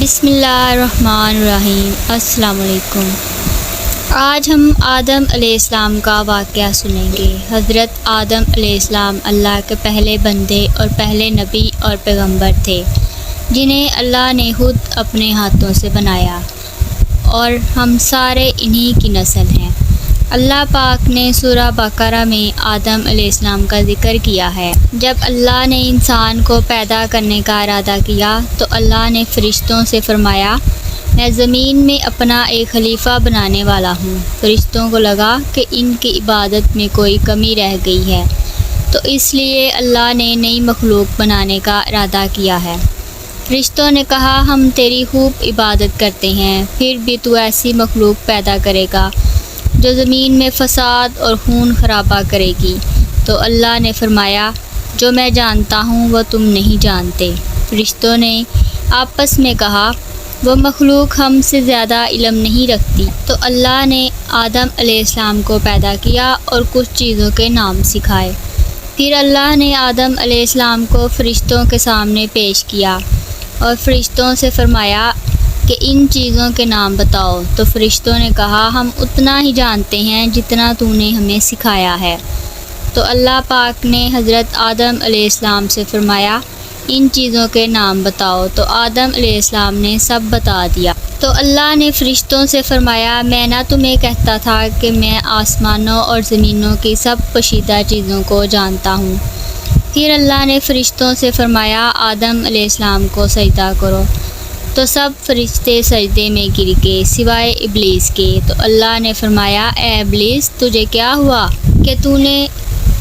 بسم اللہ الرحمن الرحیم۔ السلام علیکم۔ آج ہم آدم علیہ السلام کا واقعہ سنیں گے۔ حضرت آدم علیہ السلام اللہ کے پہلے بندے اور پہلے نبی اور پیغمبر تھے، جنہیں اللہ نے خود اپنے ہاتھوں سے بنایا، اور ہم سارے انہی کی نسل ہیں۔ اللہ پاک نے سورہ بقرہ میں آدم علیہ السلام کا ذکر کیا ہے۔ جب اللہ نے انسان کو پیدا کرنے کا ارادہ کیا تو اللہ نے فرشتوں سے فرمایا، میں زمین میں اپنا ایک خلیفہ بنانے والا ہوں۔ فرشتوں کو لگا کہ ان کی عبادت میں کوئی کمی رہ گئی ہے، تو اس لیے اللہ نے نئی مخلوق بنانے کا ارادہ کیا ہے۔ فرشتوں نے کہا، ہم تیری خوب عبادت کرتے ہیں، پھر بھی تو ایسی مخلوق پیدا کرے گا جو زمین میں فساد اور خون خرابہ کرے گی۔ تو اللہ نے فرمایا، جو میں جانتا ہوں وہ تم نہیں جانتے۔ فرشتوں نے آپس میں کہا، وہ مخلوق ہم سے زیادہ علم نہیں رکھتی۔ تو اللہ نے آدم علیہ السلام کو پیدا کیا اور کچھ چیزوں کے نام سکھائے۔ پھر اللہ نے آدم علیہ السلام کو فرشتوں کے سامنے پیش کیا اور فرشتوں سے فرمایا کہ ان چیزوں کے نام بتاؤ۔ تو فرشتوں نے کہا، ہم اتنا ہی جانتے ہیں جتنا تو نے ہمیں سکھایا ہے۔ تو اللہ پاک نے حضرت آدم علیہ السلام سے فرمایا، ان چیزوں کے نام بتاؤ۔ تو آدم علیہ السلام نے سب بتا دیا۔ تو اللہ نے فرشتوں سے فرمایا، میں نہ تمہیں کہتا تھا کہ میں آسمانوں اور زمینوں کی سب پوشیدہ چیزوں کو جانتا ہوں۔ پھر اللہ نے فرشتوں سے فرمایا، آدم علیہ السلام کو سجدہ کرو۔ تو سب فرشتے سجدے میں گر گئے سوائے ابلیس کے۔ تو اللہ نے فرمایا، اے ابلیس، تجھے کیا ہوا کہ تو نے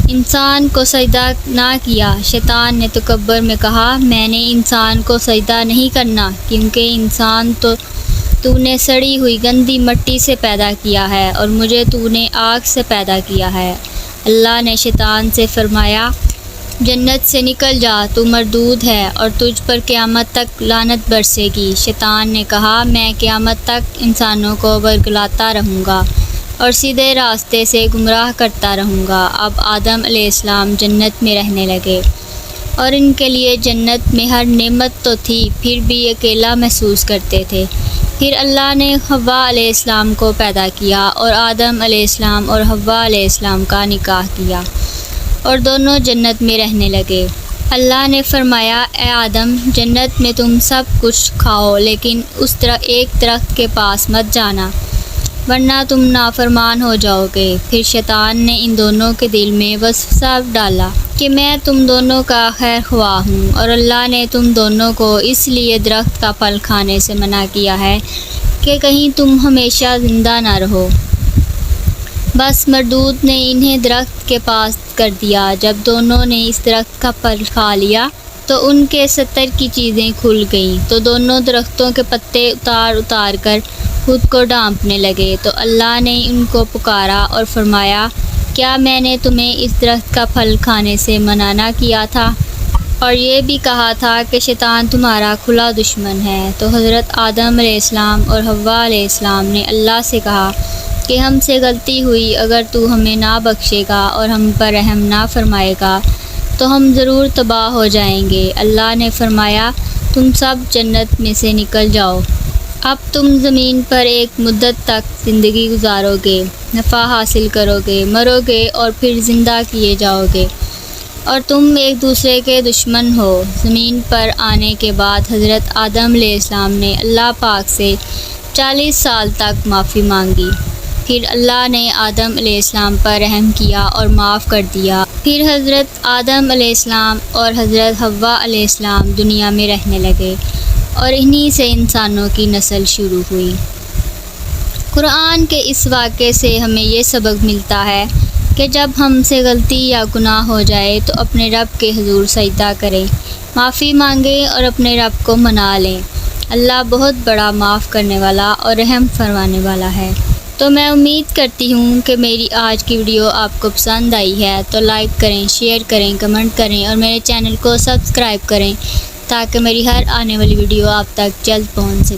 انسان کو سجدہ نہ کیا؟ شیطان نے تکبر میں کہا، میں نے انسان کو سجدہ نہیں کرنا، کیونکہ انسان تو نے سڑی ہوئی گندی مٹی سے پیدا کیا ہے اور مجھے تو نے آگ سے پیدا کیا ہے۔ اللہ نے شیطان سے فرمایا، جنت سے نکل جا، تو مردود ہے اور تجھ پر قیامت تک لعنت برسے گی۔ شیطان نے کہا، میں قیامت تک انسانوں کو ورگلاتا رہوں گا اور سیدھے راستے سے گمراہ کرتا رہوں گا۔ اب آدم علیہ السلام جنت میں رہنے لگے اور ان کے لیے جنت میں ہر نعمت تو تھی، پھر بھی اکیلا محسوس کرتے تھے۔ پھر اللہ نے حوا علیہ السلام کو پیدا کیا اور آدم علیہ السلام اور حوا علیہ السلام کا نکاح کیا اور دونوں جنت میں رہنے لگے۔ اللہ نے فرمایا، اے آدم، جنت میں تم سب کچھ کھاؤ، لیکن اس ایک درخت کے پاس مت جانا، ورنہ تم نافرمان ہو جاؤ گے۔ پھر شیطان نے ان دونوں کے دل میں وسوسہ ڈالا کہ میں تم دونوں کا خیر خواہ ہوں، اور اللہ نے تم دونوں کو اس لیے درخت کا پھل کھانے سے منع کیا ہے کہ کہیں تم ہمیشہ زندہ نہ رہو۔ بس مردود نے انہیں درخت کے پاس کر دیا۔ جب دونوں نے اس درخت کا پھل کھا لیا تو ان کے 70 کی چیزیں کھل گئیں، تو دونوں درختوں کے پتے اتار اتار کر خود کو ڈھانپنے لگے۔ تو اللہ نے ان کو پکارا اور فرمایا، کیا میں نے تمہیں اس درخت کا پھل کھانے سے منع نہ کیا تھا؟ اور یہ بھی کہا تھا کہ شیطان تمہارا کھلا دشمن ہے۔ تو حضرت آدم علیہ السلام اور حوا علیہ السلام نے اللہ سے کہا کہ ہم سے غلطی ہوئی، اگر تو ہمیں نہ بخشے گا اور ہم پر رحم نہ فرمائے گا تو ہم ضرور تباہ ہو جائیں گے۔ اللہ نے فرمایا، تم سب جنت میں سے نکل جاؤ، اب تم زمین پر ایک مدت تک زندگی گزارو گے، نفع حاصل کرو گے، مرو گے اور پھر زندہ کیے جاؤ گے، اور تم ایک دوسرے کے دشمن ہو۔ زمین پر آنے کے بعد حضرت آدم علیہ السلام نے اللہ پاک سے 40 سال تک معافی مانگی۔ پھر اللہ نے آدم علیہ السلام پر رحم کیا اور معاف کر دیا۔ پھر حضرت آدم علیہ السلام اور حضرت حوا علیہ السلام دنیا میں رہنے لگے اور انہی سے انسانوں کی نسل شروع ہوئی۔ قرآن کے اس واقعے سے ہمیں یہ سبق ملتا ہے کہ جب ہم سے غلطی یا گناہ ہو جائے تو اپنے رب کے حضور سجدہ کریں، معافی مانگیں اور اپنے رب کو منا لیں۔ اللہ بہت بڑا معاف کرنے والا اور رحم فرمانے والا ہے۔ تو میں امید کرتی ہوں کہ میری آج کی ویڈیو آپ کو پسند آئی ہے، تو لائک کریں، شیئر کریں، کمنٹ کریں اور میرے چینل کو سبسکرائب کریں تاکہ میری ہر آنے والی ویڈیو آپ تک جلد پہنچ سکے۔